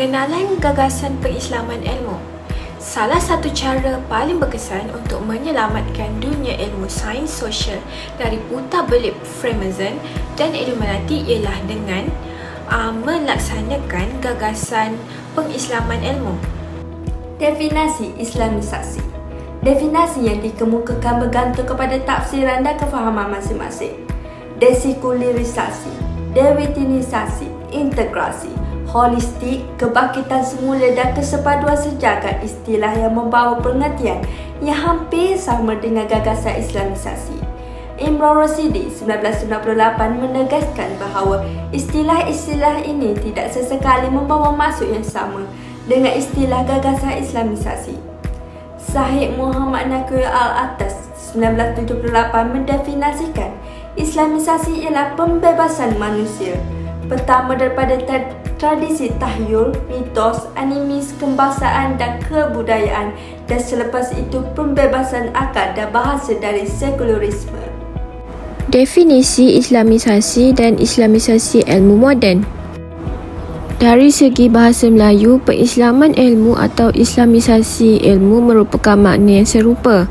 Pengenalan gagasan pengislaman ilmu. Salah satu cara paling berkesan untuk menyelamatkan dunia ilmu sains sosial dari buta belip Freemason dan Illuminati ialah dengan melaksanakan gagasan pengislaman ilmu. Definisi Islamisasi. Definisi yang dikemukakan bergantung kepada tafsiran dan kefahaman masing-masing. Desekulerisasi, dewitinisasi, integrasi, holistik, kebangkitan semula dan kesepaduan sejagat istilah yang membawa pengertian yang hampir sama dengan gagasan Islamisasi. Imran Rashidi 1998 menegaskan bahawa istilah-istilah ini tidak sesekali membawa maksud yang sama dengan istilah gagasan Islamisasi. Syekh Muhammad Naqi Al-Atas 1978 mendefinisikan Islamisasi ialah pembebasan manusia. Pertama daripada tradisi tahyul, mitos, animis, kebangsaan dan kebudayaan, dan selepas itu pembebasan akal dan bahasa dari sekularisme. Definisi Islamisasi dan Islamisasi ilmu moden. Dari segi bahasa Melayu, pengislaman ilmu atau Islamisasi ilmu merupakan makna yang serupa.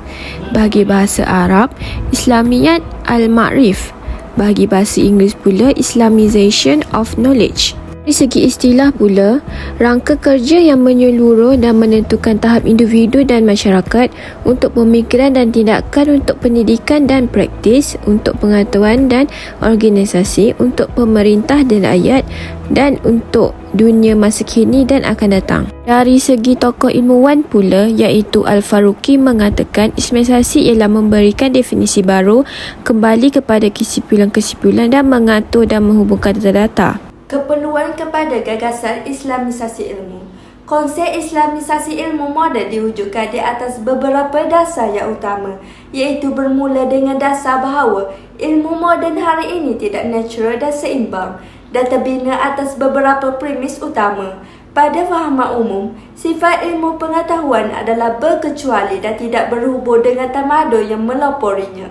Bagi bahasa Arab, Islamiyat al-Ma'rif. Bagi bahasa Inggeris pula, Islamization of knowledge. Dari segi istilah pula, rangka kerja yang menyeluruh dan menentukan tahap individu dan masyarakat untuk pemikiran dan tindakan untuk pendidikan dan praktis, untuk pengetahuan dan organisasi, untuk pemerintah dan rakyat, dan untuk dunia masa kini dan akan datang. Dari segi tokoh ilmuwan pula, iaitu Al-Faruqi mengatakan Islamisasi ialah memberikan definisi baru kembali kepada kesimpulan-kesimpulan dan mengatur dan menghubungkan data-data. Keperluan kepada gagasan Islamisasi ilmu. Konsep Islamisasi ilmu moden diwujudkan di atas beberapa dasar yang utama, iaitu bermula dengan dasar bahawa ilmu moden hari ini tidak natural dan seimbang dan terbina atas beberapa premis utama. Pada fahaman umum, sifat ilmu pengetahuan adalah berkecuali dan tidak berhubung dengan tamadun yang meloporinya.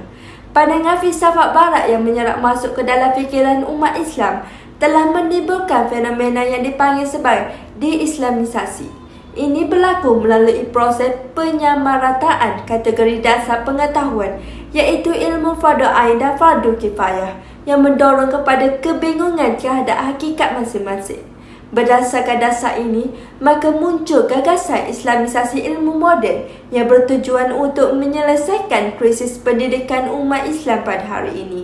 Pandangan filsafat barat yang menyerap masuk ke dalam fikiran umat Islam telah menimbulkan fenomena yang dipanggil sebagai deislamisasi. Ini berlaku melalui proses penyamarataan kategori dasar pengetahuan, iaitu ilmu fardu ain dan fardu kifayah, yang mendorong kepada kebingungan terhadap hakikat masing-masing. Berdasarkan dasar ini, maka muncul gagasan Islamisasi ilmu moden yang bertujuan untuk menyelesaikan krisis pendidikan umat Islam pada hari ini.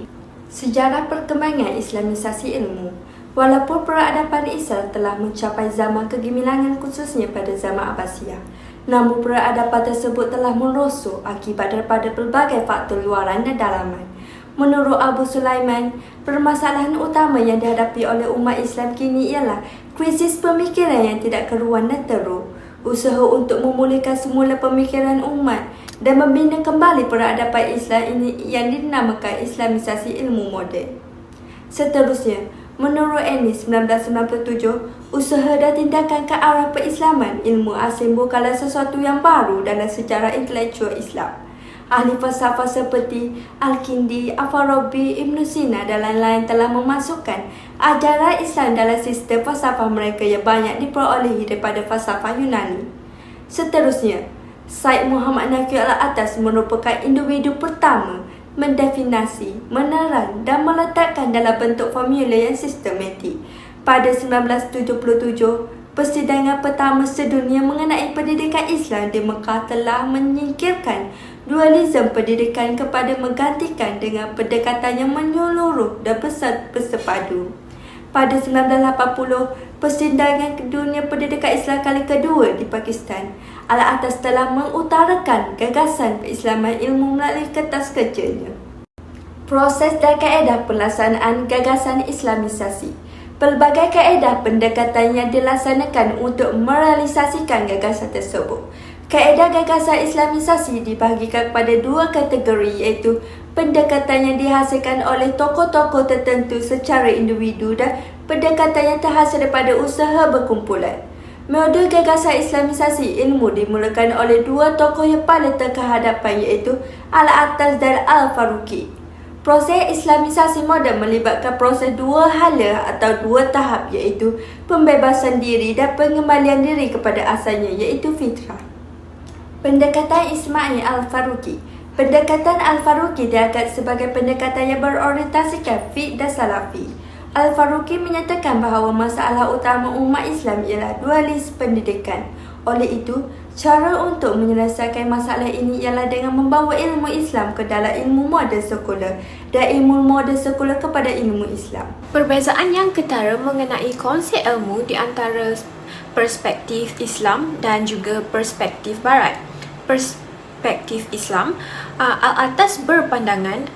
Sejarah perkembangan Islamisasi ilmu. Walaupun peradaban Islam telah mencapai zaman kegemilangan khususnya pada zaman Abbasiyah, namun peradaban tersebut telah merosot akibat daripada pelbagai faktor luaran dan dalaman. Menurut Abu Sulaiman, permasalahan utama yang dihadapi oleh umat Islam kini ialah krisis pemikiran yang tidak keruan dan teruk, usaha untuk memulihkan semula pemikiran umat dan membina kembali peradaban Islam ini yang dinamakan Islamisasi ilmu moden. Seterusnya, menurut Ennis 1997, usaha dan tindakan ke arah penislaman ilmu asing bukanlah sesuatu yang baru dalam sejarah intelektual Islam. Ahli falsafah seperti Al-Kindi, Al-Farabi, Ibn Sina dan lain-lain telah memasukkan ajaran Islam dalam sistem falsafah mereka yang banyak diperolehi daripada falsafah Yunani. Seterusnya, Syekh Muhammad Naqi Al-Atas merupakan individu pertama mendefinisi, menerang dan meletakkan dalam bentuk formula yang sistematik. Pada 1977, persidangan pertama sedunia mengenai pendidikan Islam di Mekah telah menyingkirkan dualisme pendidikan kepada menggantikan dengan pendekatan yang menyeluruh dan bersepadu. Pada 1980, persidangan dunia pendidikan Islam kali kedua di Pakistan, Al-Atas telah mengutarakan gagasan keislaman ilmu melalui kertas kerjanya. Proses dan kaedah pelaksanaan gagasan Islamisasi. Pelbagai kaedah pendekatan yang dilaksanakan untuk merealisasikan gagasan tersebut. Kaedah gagasan Islamisasi dibahagikan kepada dua kategori, iaitu pendekatan yang dihasilkan oleh tokoh-tokoh tertentu secara individu dan pendekatan yang terhasil daripada usaha berkumpulan. Model gagasan Islamisasi ilmu dimulakan oleh dua tokoh yang paling terkehadapan, iaitu Al-Atas dan Al-Faruqi. Proses Islamisasi moden melibatkan proses dua hala atau dua tahap, iaitu pembebasan diri dan pengembalian diri kepada asalnya, iaitu fitrah. Pendekatan Ismail Al-Faruqi. Pendekatan Al-Faruqi dianggap sebagai pendekatan yang berorientasikan fiqh dan salafi. Al-Faruqi menyatakan bahawa masalah utama umat Islam ialah dualis pendidikan. Oleh itu, cara untuk menyelesaikan masalah ini ialah dengan membawa ilmu Islam ke dalam ilmu moden sekular dan ilmu moden sekular kepada ilmu Islam. Perbezaan yang ketara mengenai konsep ilmu di antara perspektif Islam dan juga perspektif Barat. Perspektif Islam, atas berpandangan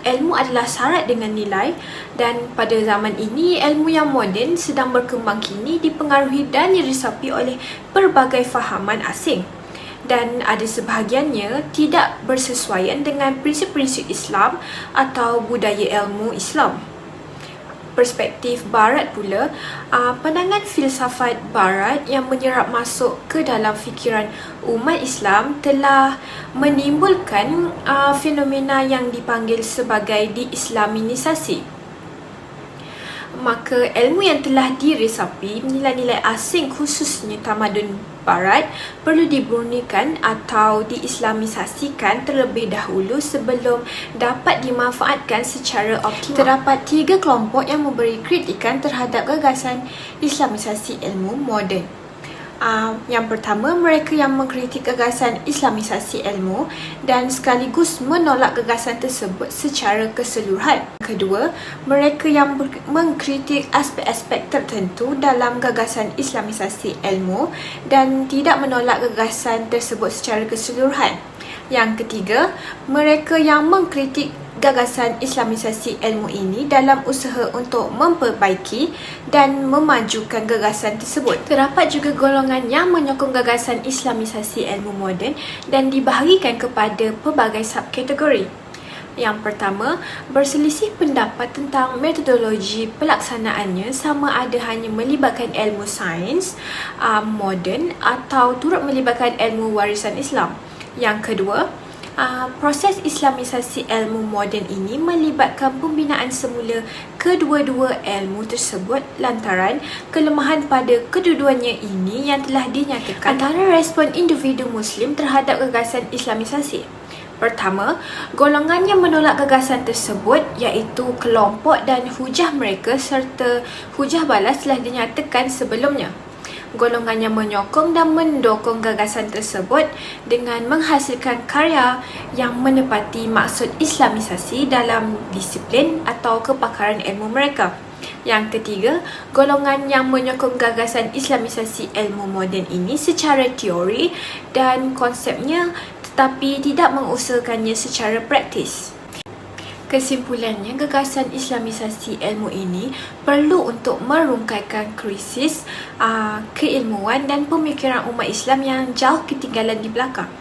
ilmu adalah syarat dengan nilai, dan pada zaman ini ilmu yang moden sedang berkembang kini dipengaruhi dan diresapi oleh pelbagai fahaman asing, dan ada sebahagiannya tidak bersesuaian dengan prinsip-prinsip Islam atau budaya ilmu Islam. Perspektif Barat pula, pandangan filsafat Barat yang menyerap masuk ke dalam fikiran umat Islam telah menimbulkan fenomena yang dipanggil sebagai diislaminisasi. Maka ilmu yang telah diresapi nilai-nilai asing khususnya tamadun Barat perlu dimurnikan atau diislamisasikan terlebih dahulu sebelum dapat dimanfaatkan secara optimal. Terdapat 3 kelompok yang memberi kritikan terhadap gagasan islamisasi ilmu moden. Yang pertama, mereka yang mengkritik gagasan islamisasi ilmu dan sekaligus menolak gagasan tersebut secara keseluruhan. Kedua, mereka yang mengkritik aspek-aspek tertentu dalam gagasan islamisasi ilmu dan tidak menolak gagasan tersebut secara keseluruhan. Yang ketiga, mereka yang mengkritik gagasan islamisasi ilmu ini dalam usaha untuk memperbaiki dan memajukan gagasan tersebut. Terdapat juga golongan yang menyokong gagasan islamisasi ilmu moden dan dibahagikan kepada pelbagai subkategori. Yang pertama, berselisih pendapat tentang metodologi pelaksanaannya, sama ada hanya melibatkan ilmu sains moden atau turut melibatkan ilmu warisan Islam. Yang kedua, proses islamisasi ilmu moden ini melibatkan pembinaan semula kedua-dua ilmu tersebut lantaran kelemahan pada kedua-duanya ini yang telah dinyatakan. Antara respon individu Muslim terhadap gagasan islamisasi. Pertama, golongan yang menolak gagasan tersebut iaitu kelompok dan hujah mereka serta hujah balas telah dinyatakan sebelumnya. Golongan yang menyokong dan mendukung gagasan tersebut dengan menghasilkan karya yang menepati maksud islamisasi dalam disiplin atau kepakaran ilmu mereka. Yang ketiga, golongan yang menyokong gagasan islamisasi ilmu moden ini secara teori dan konsepnya tetapi tidak mengusahakannya secara praktis. Kesimpulannya, gagasan islamisasi ilmu ini perlu untuk merungkaikan krisis keilmuan dan pemikiran umat Islam yang jauh ketinggalan di belakang.